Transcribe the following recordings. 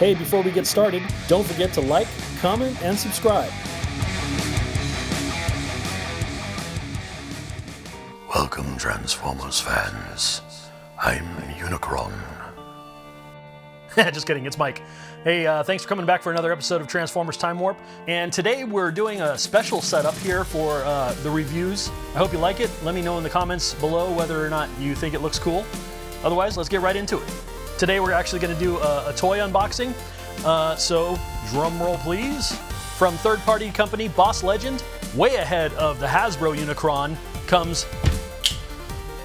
Hey, before we get started, don't forget to like, comment, and subscribe. Welcome, Transformers fans. I'm Unicron. Just kidding, it's Mike. Hey, thanks for coming back for another episode of Transformers Time Warp. And today we're doing a special setup here for the reviews. I hope you like it. Let me know in the comments below whether or not you think it looks cool. Otherwise, let's get right into it. Today we're actually going to do a toy unboxing. So, drum roll please. From third-party company Boss Legend, way ahead of the Hasbro Unicron, comes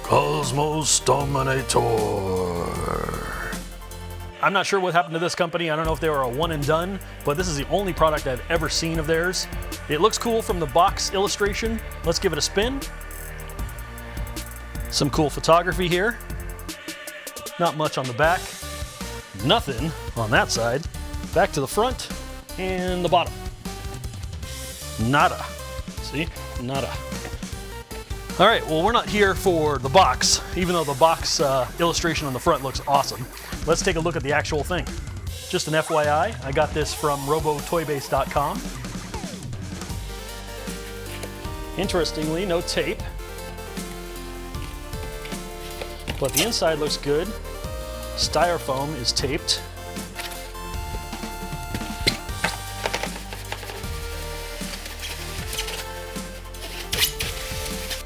Cosmos Dominator. I'm not sure what happened to this company. I don't know if they were a one and done, but this is the only product I've ever seen of theirs. It looks cool from the box illustration. Let's give it a spin. Some cool photography here. Not much on the back. Nothing on that side. Back to the front and the bottom. Nada. See? Nada. All right, well, we're not here for the box, even though the box illustration on the front looks awesome. Let's take a look at the actual thing. Just an FYI, I got this from robotoybase.com. Interestingly, no tape. But the inside looks good. Styrofoam is taped.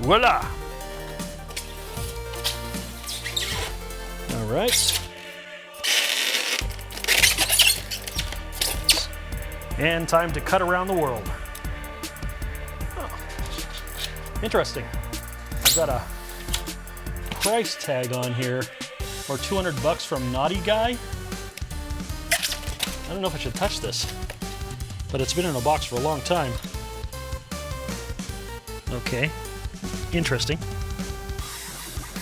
Voila! All right. And time to cut around the world. Oh. Interesting. I've got a price tag on here for $200 from Naughty Guy. I don't know if I should touch this, but it's been in a box for a long time. Okay. Interesting.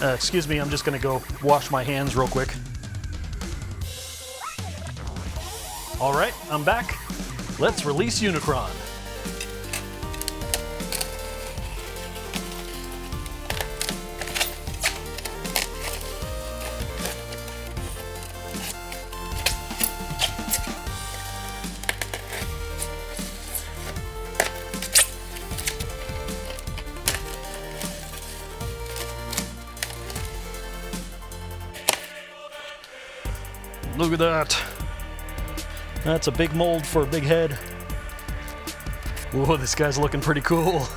Excuse me, I'm just gonna go wash my hands real quick. All right, I'm back. Let's release Unicron. Look at that. That's a big mold for a big head. Whoa, this guy's looking pretty cool.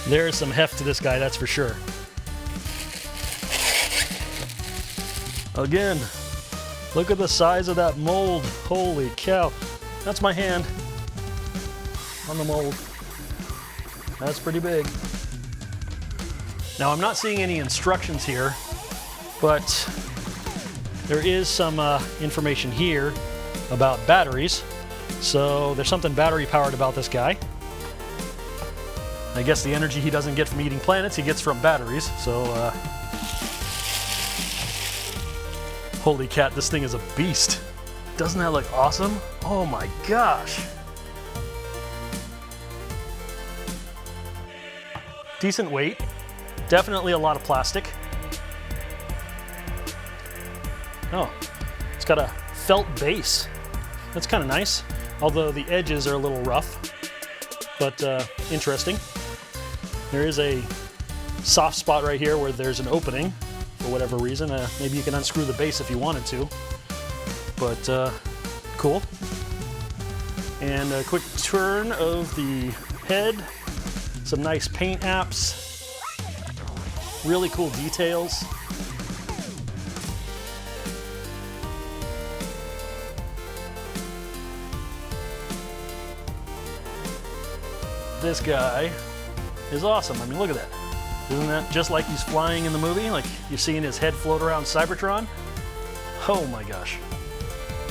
There's some heft to this guy, that's for sure. Again, look at the size of that mold. Holy cow. That's my hand on the mold. That's pretty big. Now, I'm not seeing any instructions here, but there is some information here about batteries. So there's something battery powered about this guy. I guess the energy he doesn't get from eating planets, he gets from batteries. So, holy cat, this thing is a beast. Doesn't that look awesome? Oh my gosh. Decent weight. Definitely a lot of plastic. Oh, it's got a felt base. That's kind of nice, although the edges are a little rough, but interesting. There is a soft spot right here where there's an opening for whatever reason. Maybe you can unscrew the base if you wanted to, but cool. And a quick turn of the head. Some nice paint apps. Really cool details. This guy is awesome. I mean, look at that. Isn't that just like he's flying in the movie? Like you're seeing his head float around Cybertron? Oh my gosh.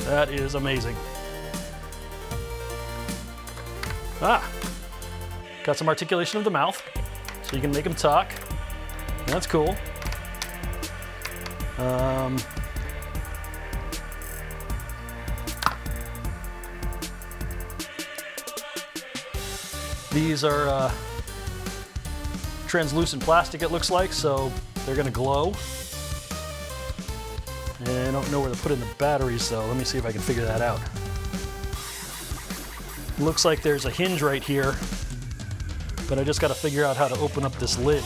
That is amazing. Ah, got some articulation of the mouth, so you can make him talk. That's cool. These are translucent plastic, it looks like, so they're going to glow. And I don't know where to put in the batteries, so let me see if I can figure that out. Looks like there's a hinge right here, but I just got to figure out how to open up this lid.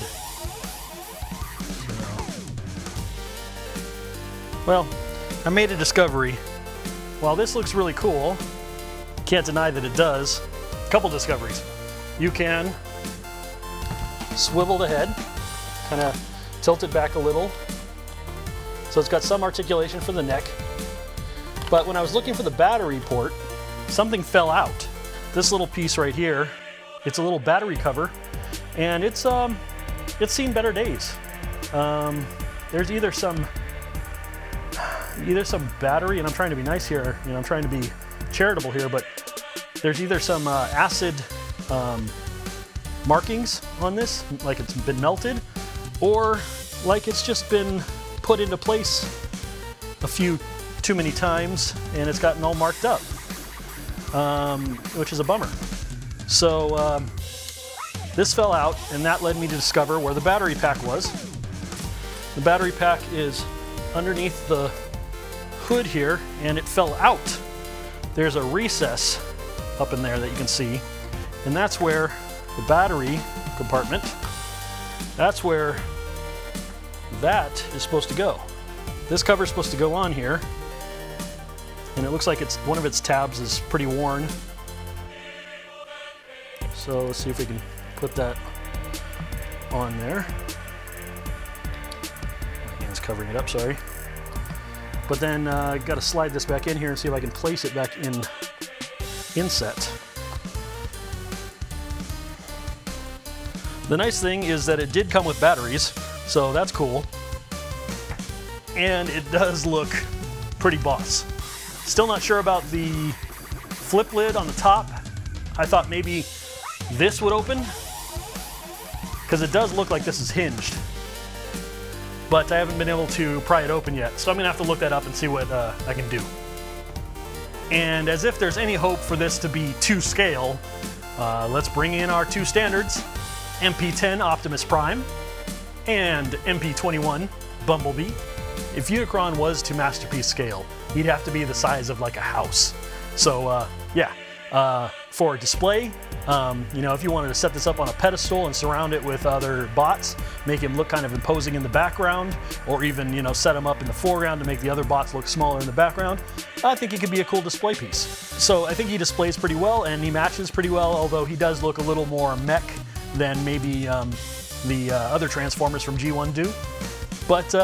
Well, I made a discovery. While this looks really cool, can't deny that it does. A couple discoveries. You can swivel the head, kind of tilt it back a little. So it's got some articulation for the neck. But when I was looking for the battery port, something fell out. This little piece right here, it's a little battery cover, and it's seen better days. There's either some battery, and I'm trying to be nice here, I'm trying to be charitable here, but there's either some acid markings on this, like it's been melted, or like it's just been put into place a few too many times and it's gotten all marked up, which is a bummer. So this fell out, and that led me to discover where the battery pack was. The battery pack is underneath the hood here, and it fell out. There's a recess up in there that you can see, and that's where the battery compartment, that's where that is supposed to go. This cover is supposed to go on here, and it looks like it's one of its tabs is pretty worn. So let's see if we can put that on there. My hand's covering it up, sorry. But then I got to slide this back in here and see if I can place it back in inset. The nice thing is that it did come with batteries, so that's cool. And it does look pretty boss. Still not sure about the flip lid on the top. I thought maybe this would open, because it does look like this is hinged. But I haven't been able to pry it open yet, so I'm gonna have to look that up and see what I can do. And as if there's any hope for this to be to scale, let's bring in our two standards, MP10 Optimus Prime and MP21 Bumblebee. If Unicron was to masterpiece scale, he'd have to be the size of like a house. So for display, if you wanted to set this up on a pedestal and surround it with other bots, make him look kind of imposing in the background, or even, set him up in the foreground to make the other bots look smaller in the background, I think he could be a cool display piece. So I think he displays pretty well, and he matches pretty well, although he does look a little more mech than maybe the other Transformers from G1 do. But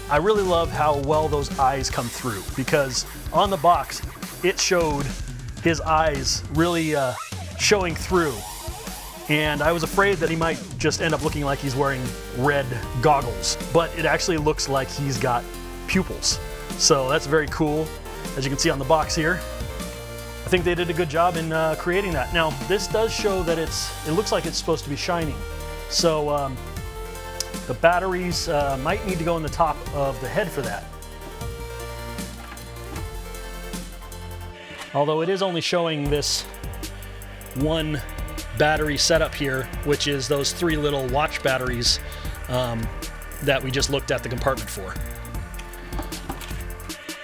I really love how well those eyes come through, because on the box, it showed his eyes really showing through. And I was afraid that he might just end up looking like he's wearing red goggles, but it actually looks like he's got pupils. So that's very cool, as you can see on the box here. I think they did a good job in creating that. Now, this does show that it looks like it's supposed to be shining. So the batteries might need to go in the top of the head for that. Although it is only showing this one battery setup here, which is those three little watch batteries that we just looked at the compartment for.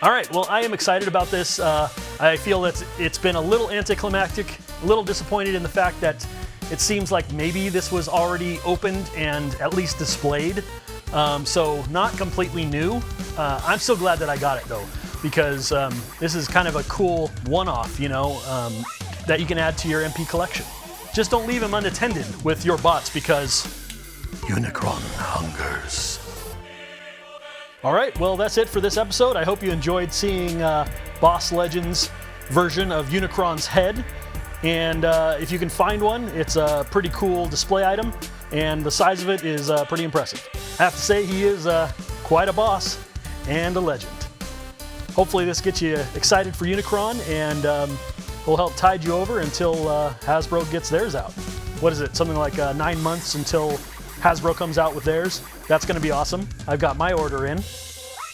All right, well, I am excited about this. I feel that it's been a little anticlimactic, a little disappointed in the fact that it seems like maybe this was already opened and at least displayed. So not completely new. I'm so glad that I got it though, because this is kind of a cool one-off, that you can add to your MP collection. Just don't leave him unattended with your bots, because Unicron hungers. All right, well, that's it for this episode. I hope you enjoyed seeing Boss Legend's version of Unicron's head. And if you can find one, it's a pretty cool display item, and the size of it is pretty impressive. I have to say, he is quite a boss and a legend. Hopefully this gets you excited for Unicron, and will help tide you over until Hasbro gets theirs out. What is it, something like 9 months until Hasbro comes out with theirs? That's gonna be awesome. I've got my order in.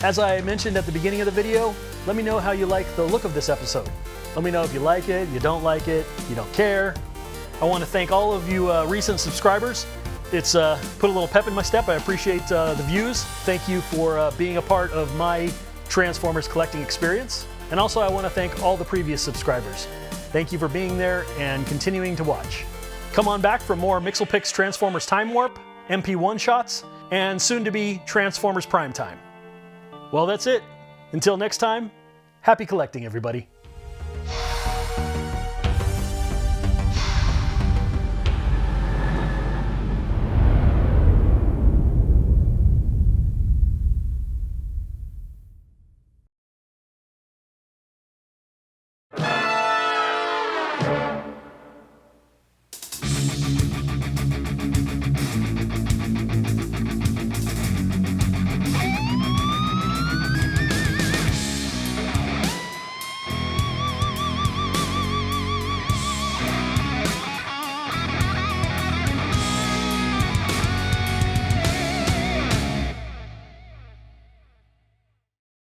As I mentioned at the beginning of the video, let me know how you like the look of this episode. Let me know if you like it, you don't like it, you don't care. I want to thank all of you recent subscribers. It's put a little pep in my step. I appreciate the views. Thank you for being a part of my Transformers collecting experience. And also I want to thank all the previous subscribers. Thank you for being there and continuing to watch. Come on back for more MixelPix Transformers Time Warp, MP1 shots, and soon to be Transformers Prime Time. Well, that's it. Until next time, happy collecting, everybody.